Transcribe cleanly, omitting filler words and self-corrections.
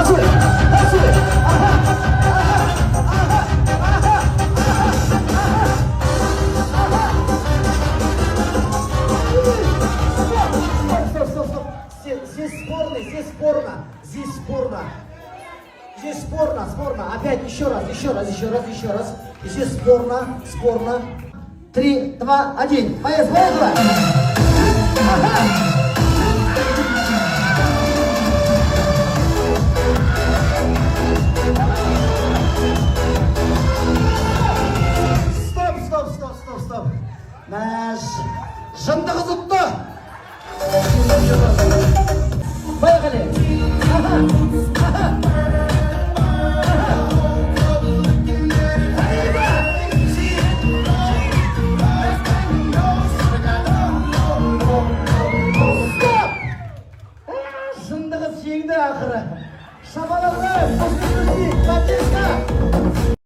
Hazır. Hazır. Aha. Aha. Aha. Стоп. Здесь спорно. Здесь спорно. Опять еще раз. Здесь спорно. 3, 2, 1. Поехали. Ага. Стоп. Наш жындығы зұтты. Поехали. Ага. Жындығы жеңді ақыры. Шабалаңдар.